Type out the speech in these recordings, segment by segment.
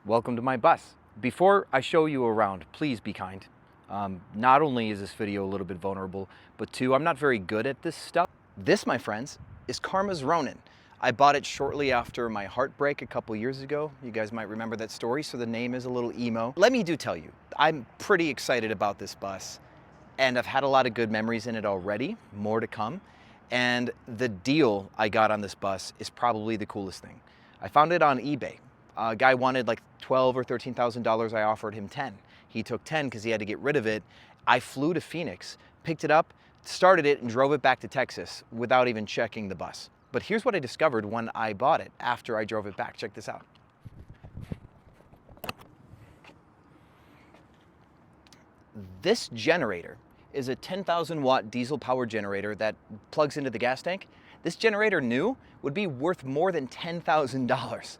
Welcome to my bus. Before I show you around, please be kind. Not only is this video a little bit vulnerable, but two, I'm not very good at this stuff. This, my friends, is Karmas Ronin. I bought it shortly after my heartbreak a couple years ago. You guys might remember that story, so the name is a little emo. Let me tell you, I'm pretty excited about this bus, and I've had a lot of good memories in it already, more to come. And the deal I got on this bus is probably the coolest thing. I found it on eBay. A guy wanted like $12,000 or $13,000. I offered him 10. He took 10 because he had to get rid of it. I flew to Phoenix, picked it up, started it, and drove it back to Texas without even checking the bus. But here's what I discovered when I bought it after I drove it back. Check this out. This generator is a 10,000 watt diesel power generator that plugs into the gas tank. This generator new would be worth more than $10,000.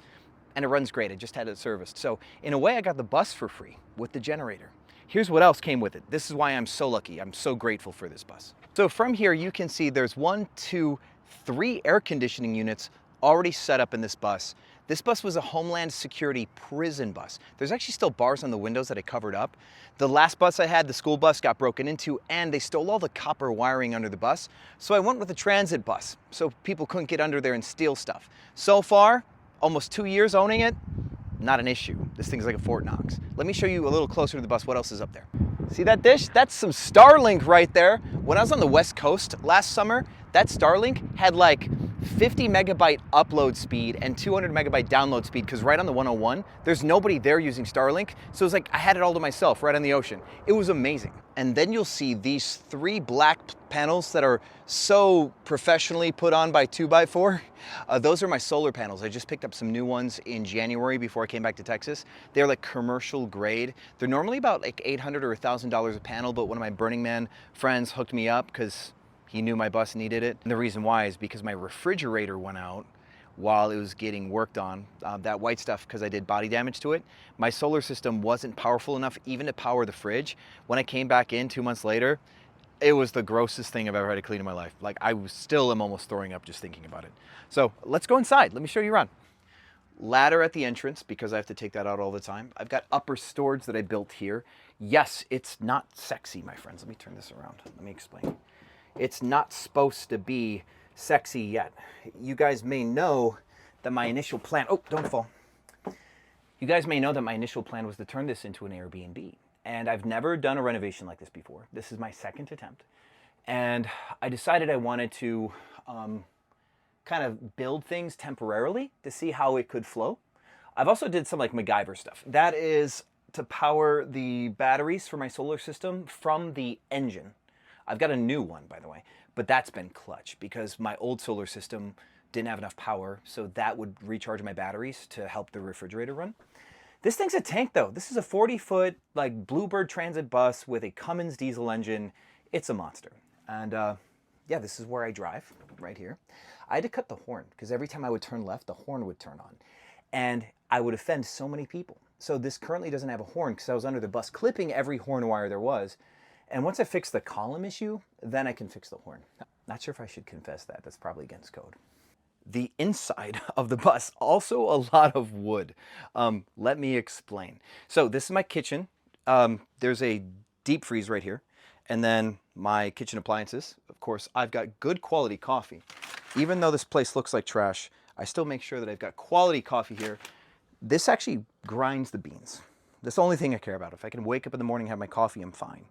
And it runs great. I just had it serviced. So in a way, I got the bus for free with the generator. Here's what else came with it. This is why I'm so lucky. I'm so grateful for this bus. So from here, you can see there's 1, 2, 3 air conditioning units already set up in this bus. This bus was a Homeland Security prison bus. There's actually still bars on the windows that I covered up. The last bus I had, the school bus, got broken into and they stole all the copper wiring under the bus. So I went with a transit bus so people couldn't get under there and steal stuff. So far, almost 2 years owning it, not an issue. This thing's like a Fort Knox. Let me show you a little closer to the bus what else is up there. See that dish? That's some Starlink right there. When I was on the West Coast last summer, that Starlink had like 50 megabyte upload speed and 200 megabyte download speed, because right on the 101, there's nobody there using Starlink. So it was like I had it all to myself right on the ocean. It was amazing. And then you'll see these 3 black panels that are so professionally put on by 2x4. Those are my solar panels. I just picked up some new ones in January before I came back to Texas. They're like commercial grade. They're normally about like $800 or $1,000 a panel, but one of my Burning Man friends hooked me up because he knew my bus needed it. And the reason why is because my refrigerator went out while it was getting worked on. That white stuff, because I did body damage to it. My solar system wasn't powerful enough even to power the fridge. When I came back in 2 months later, it was the grossest thing I've ever had to clean in my life. Like I still am almost throwing up just thinking about it. So let's go inside. Let me show you around. Ladder at the entrance because I have to take that out all the time. I've got upper storage that I built here. Yes, it's not sexy, my friends. Let me turn this around. Let me explain. It's not supposed to be sexy yet. You guys may know that my initial plan, oh, don't fall. You guys may know that my initial plan was to turn this into an Airbnb. And I've never done a renovation like this before. This is my second attempt. And I decided I wanted to kind of build things temporarily to see how it could flow. I've also did some like MacGyver stuff. That is to power the batteries for my solar system from the engine. I've got a new one, by the way, but that's been clutch because my old solar system didn't have enough power, so that would recharge my batteries to help the refrigerator run. This thing's a tank though. This is a 40-foot like Bluebird transit bus with a Cummins diesel engine. It's a monster. And yeah, this is where I drive, right here. I had to cut the horn because every time I would turn left, the horn would turn on. And I would offend so many people. So this currently doesn't have a horn because I was under the bus clipping every horn wire there was. And once I fix the column issue, then I can fix the horn. Not sure if I should confess that. That's probably against code. The inside of the bus, also a lot of wood. Let me explain. So this is my kitchen. There's a deep freeze right here. And then my kitchen appliances. Of course, I've got good quality coffee. Even though this place looks like trash, I still make sure that I've got quality coffee here. This actually grinds the beans. That's the only thing I care about. If I can wake up in the morning and have my coffee, I'm fine.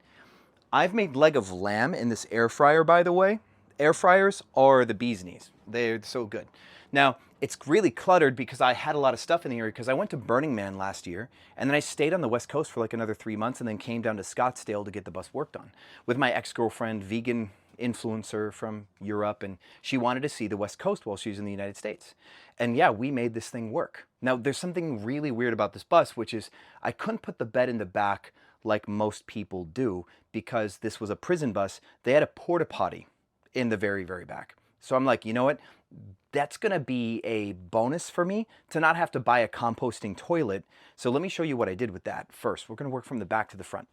I've made leg of lamb in this air fryer, by the way. Air fryers are the bee's knees. They're so good. Now, it's really cluttered because I had a lot of stuff in the area because I went to Burning Man last year and then I stayed on the West Coast for like another 3 months and then came down to Scottsdale to get the bus worked on with my ex-girlfriend, vegan influencer from Europe, and she wanted to see the West Coast while she was in the United States. And yeah, we made this thing work. Now, there's something really weird about this bus, which is I couldn't put the bed in the back like most people do because this was a prison bus. They had a porta potty in the very, very back. So I'm like, you know what? That's gonna be a bonus for me to not have to buy a composting toilet. So let me show you what I did with that first. We're gonna work from the back to the front.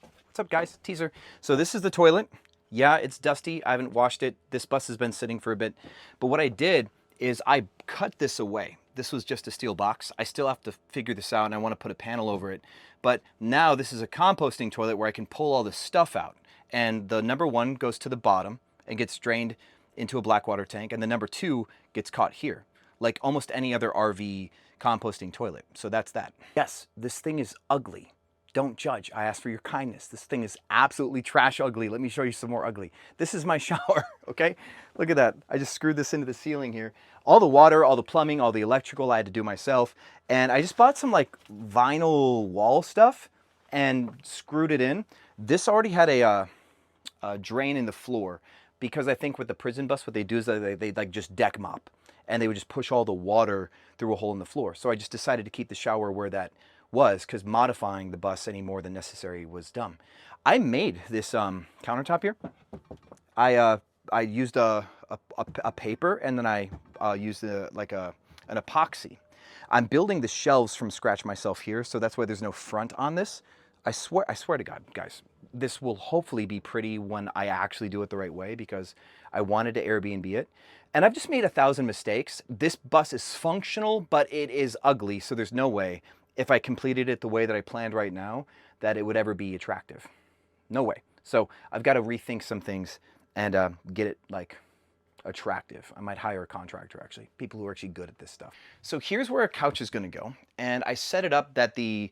What's up, guys? Teaser. So this is the toilet. Yeah, it's dusty. I haven't washed it. This bus has been sitting for a bit. But what I did is I cut this away. this was just a steel box. I still have to figure this out and I want to put a panel over it. But now this is a composting toilet where I can pull all this stuff out. And the number 1 goes to the bottom and gets drained into a black water tank. And the number 2 gets caught here, like almost any other RV composting toilet. So that's that. Yes, this thing is ugly. Don't judge. I ask for your kindness. This thing is absolutely trash ugly. Let me show you some more ugly. This is my shower, okay? Look at that. I just screwed this into the ceiling here. All the water, all the plumbing, all the electrical I had to do myself. And I just bought some like vinyl wall stuff and screwed it in. This already had a drain in the floor because I think with the prison bus, what they do is they like just deck mop and they would just push all the water through a hole in the floor. So I just decided to keep the shower where that was, because modifying the bus any more than necessary was dumb. I made this countertop here. I used a paper and then I used an epoxy. I'm building the shelves from scratch myself here, so that's why there's no front on this. I swear to God, guys, this will hopefully be pretty when I actually do it the right way, because I wanted to Airbnb it. And I've just made 1,000 mistakes. This bus is functional, but it is ugly, so there's no way, if I completed it the way that I planned right now, that it would ever be attractive. No way. So I've got to rethink some things and get it like attractive. I might hire a contractor, actually, people who are actually good at this stuff. So here's where a couch is going to go. And I set it up that the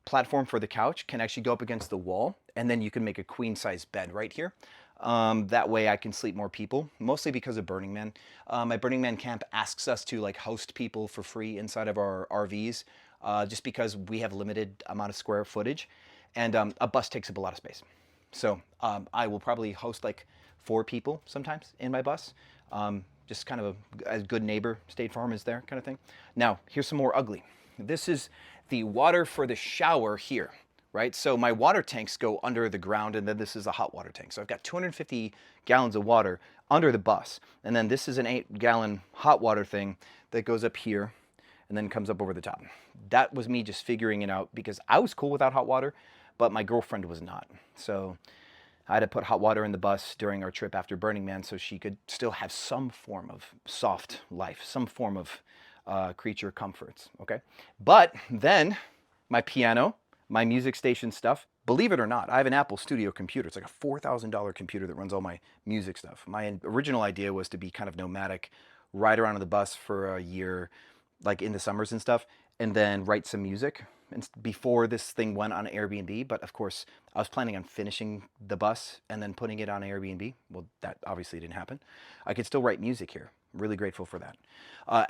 platform for the couch can actually go up against the wall, and then you can make a queen size bed right here. That way I can sleep more people, mostly because of Burning Man. My Burning Man camp asks us to like host people for free inside of our RVs, just because we have limited amount of square footage, and a bus takes up a lot of space. So I will probably host like 4 people sometimes in my bus. Just kind of a good neighbor, State Farm is there kind of thing. Now, here's some more ugly. This is the water for the shower here, right? So my water tanks go under the ground, and then this is a hot water tank. So I've got 250 gallons of water under the bus. And then this is an 8-gallon hot water thing that goes up here and then comes up over the top. That was me just figuring it out, because I was cool without hot water, but my girlfriend was not. So I had to put hot water in the bus during our trip after Burning Man so she could still have some form of soft life, some form of creature comforts, okay? But then my piano, my music station stuff, believe it or not, I have an Apple Studio computer. It's like a $4,000 computer that runs all my music stuff. My original idea was to be kind of nomadic, ride around on the bus for a year, like in the summers and stuff, and then write some music and before this thing went on Airbnb. But of course, I was planning on finishing the bus and then putting it on Airbnb. Well, that obviously didn't happen. I could still write music here. Really grateful for that.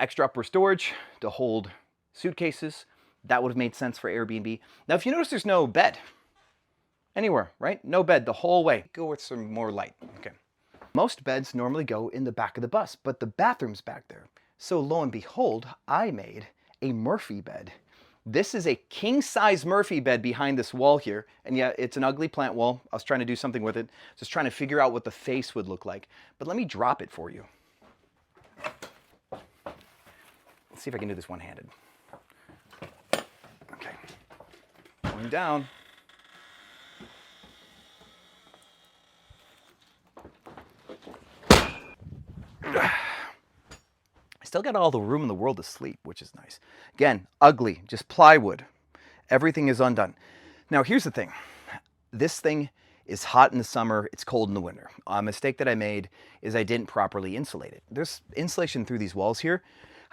Extra upper storage to hold suitcases. That would have made sense for Airbnb. Now, if you notice, there's no bed anywhere, right? No bed the whole way. Go with some more light. Okay. Most beds normally go in the back of the bus, but the bathroom's back there. So lo and behold, I made a Murphy bed. This is a king-size Murphy bed behind this wall here. And yeah, it's an ugly plant wall. I was trying to do something with it. Just trying to figure out what the face would look like. But let me drop it for you. Let's see if I can do this one-handed. Okay. Going down. I still got all the room in the world to sleep, which is nice. Again, ugly, just plywood. Everything is undone. Now, here's the thing. This thing is hot in the summer, it's cold in the winter. A mistake that I made is I didn't properly insulate it. There's insulation through these walls here.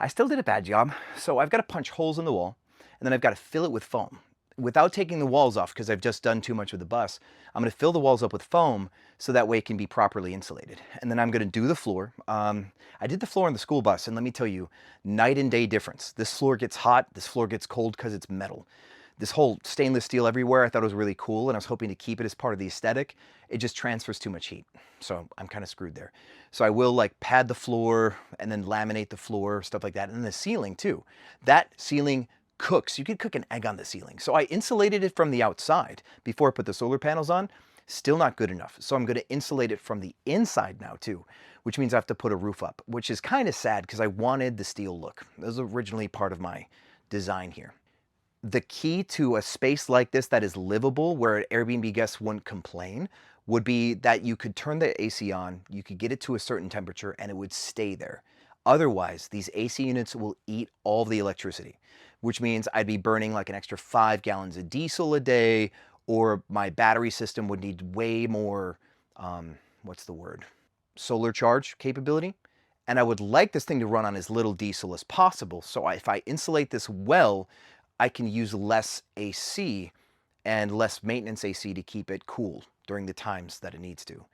I still did a bad job, so I've got to punch holes in the wall, and then I've got to fill it with foam. Without taking the walls off, because I've just done too much with the bus, I'm going to fill the walls up with foam so that way it can be properly insulated. And then I'm going to do the floor. I did the floor on the school bus, and let me tell you, night and day difference. This floor gets hot, this floor gets cold because it's metal. This whole stainless steel everywhere, I thought it was really cool, and I was hoping to keep it as part of the aesthetic. It just transfers too much heat, so I'm kind of screwed there. So I will like pad the floor and then laminate the floor, stuff like that. And the ceiling too. That ceiling cooks. You could cook an egg on the ceiling. So I insulated it from the outside before I put the solar panels on. Still not good enough. So I'm going to insulate it from the inside now too, which means I have to put a roof up, which is kind of sad because I wanted the steel look. That was originally part of my design here. The key to a space like this that is livable, where Airbnb guests wouldn't complain, would be that you could turn the AC on, you could get it to a certain temperature, and it would stay there. Otherwise, these AC units will eat all the electricity, which means I'd be burning like an extra 5 gallons of diesel a day, or my battery system would need way more, what's the word? Solar charge capability. And I would like this thing to run on as little diesel as possible. So if I insulate this well, I can use less AC and less maintenance AC to keep it cool during the times that it needs to.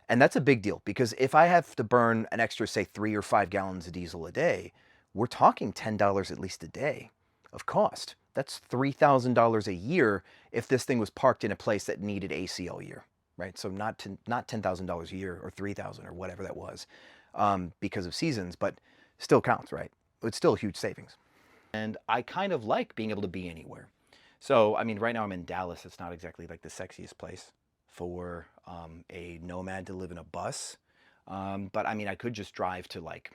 And that's a big deal, because if I have to burn an extra, say, 3 or 5 gallons of diesel a day, we're talking $10 at least a day of cost. That's $3,000 a year if this thing was parked in a place that needed AC all year, right? So not $10,000 a year or $3,000 or whatever that was because of seasons, but still counts, right? It's still a huge savings. And I kind of like being able to be anywhere. So, I mean, right now I'm in Dallas. It's not exactly like the sexiest place for a nomad to live in a bus. But I mean, I could just drive to like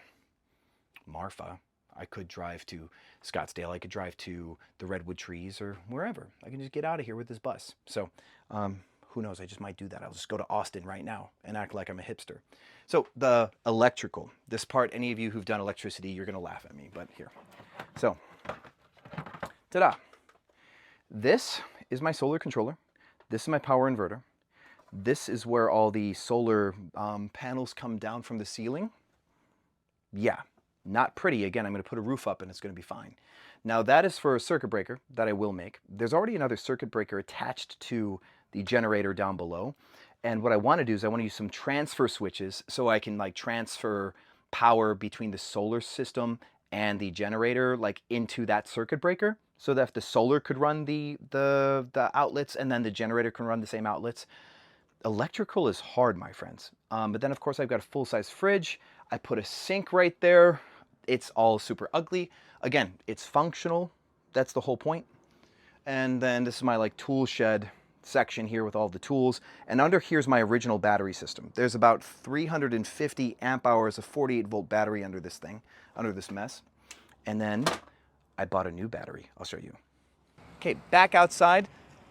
Marfa. I could drive to Scottsdale. I could drive to the Redwood Trees or wherever. I can just get out of here with this bus. So who knows? I just might do that. I'll just go to Austin right now and act like I'm a hipster. So the electrical, this part, any of you who've done electricity, you're going to laugh at me, but here. So, ta-da. This is my solar controller. This is my power inverter. This is where all the solar panels come down from the ceiling. Yeah, not pretty. Again, I'm going to put a roof up and it's going to be fine. Now that is for a circuit breaker that I will make. There's already another circuit breaker attached to the generator down below. And what I want to do is I want to use some transfer switches so I can like transfer power between the solar system and the generator like into that circuit breaker, so that if the solar could run the outlets and then the generator can run the same outlets. Electrical is hard, my friends. But then of course I've got a full-size fridge. I put a sink right there. It's all super ugly. Again, it's functional. That's the whole point. And then this is my like tool shed section here with all the tools. And under here's my original battery system. There's about 350 amp hours of 48 volt battery under this thing, under this mess. And then I bought a new battery. I'll show you. Okay, back outside.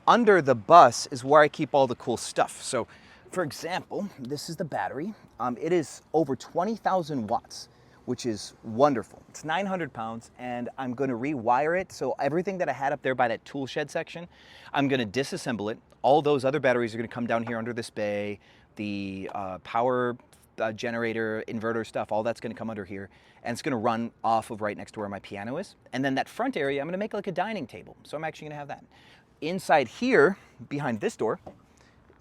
Under the bus is where I keep all the cool stuff. So for example, this is the battery. It is over 20,000 watts, which is wonderful. It's 900 pounds, and I'm going to rewire it. So everything that I had up there by that tool shed section, I'm going to disassemble it. All those other batteries are going to come down here under this bay. The power generator, inverter stuff, all that's going to come under here. And it's going to run off of right next to where my piano is. And then that front area, I'm going to make like a dining table. So I'm actually going to have that. Inside here, behind this door,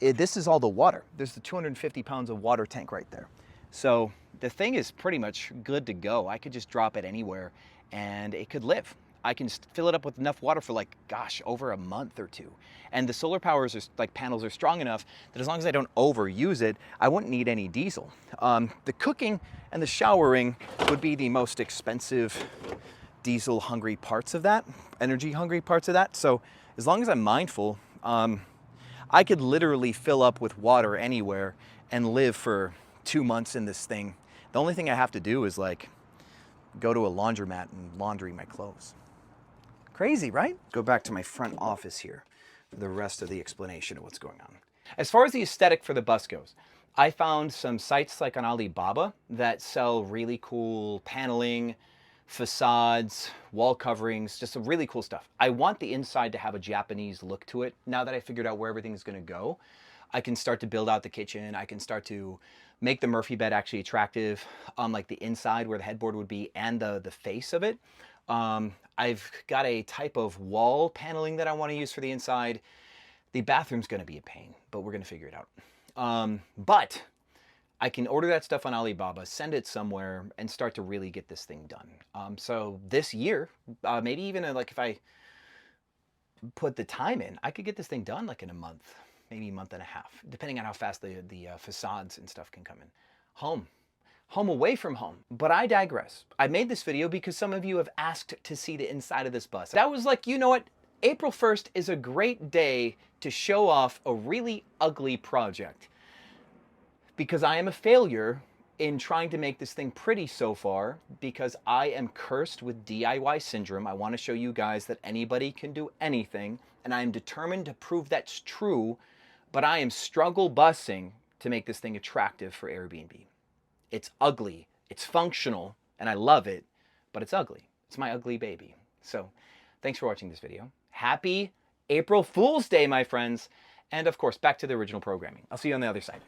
this is all the water. There's the 250 pounds of water tank right there. So the thing is pretty much good to go. I could just drop it anywhere and it could live. I can fill it up with enough water for like, gosh, over a month or two. And the solar powers are like panels are strong enough that as long as I don't overuse it, I wouldn't need any diesel. The cooking and the showering would be the most expensive diesel hungry parts of that, energy hungry parts of that. So as long as I'm mindful, I could literally fill up with water anywhere and live for 2 months in this thing. The only thing I have to do is like go to a laundromat and laundry my clothes. Crazy, right? Go back to my front office here for the rest of the explanation of what's going on. As far as the aesthetic for the bus goes, I found some sites like on Alibaba that sell really cool paneling, facades, wall coverings, just some really cool stuff. I want the inside to have a Japanese look to it. Now that I figured out where everything's going to go, I can start to build out the kitchen. I can start to make the Murphy bed actually attractive on like the inside where the headboard would be and the face of it. I've got a type of wall paneling that I want to use for the inside. The bathroom's going to be a pain, but we're going to figure it out. But I can order that stuff on Alibaba, send it somewhere, and start to really get this thing done. So this year, maybe even like if I put the time in, I could get this thing done like in a month, maybe a month and a half, depending on how fast the facades and stuff can come in. Home away from home. But I digress. I made this video because some of you have asked to see the inside of this bus. That was like, you know what? April 1st is a great day to show off a really ugly project. Because I am a failure in trying to make this thing pretty so far, because I am cursed with DIY syndrome. I want to show you guys that anybody can do anything, and I am determined to prove that's true, but I am struggle busing to make this thing attractive for Airbnb. It's ugly, it's functional, and I love it, but it's ugly. It's my ugly baby. So thanks for watching this video. Happy April Fool's Day, my friends. And of course, back to the original programming. I'll see you on the other side.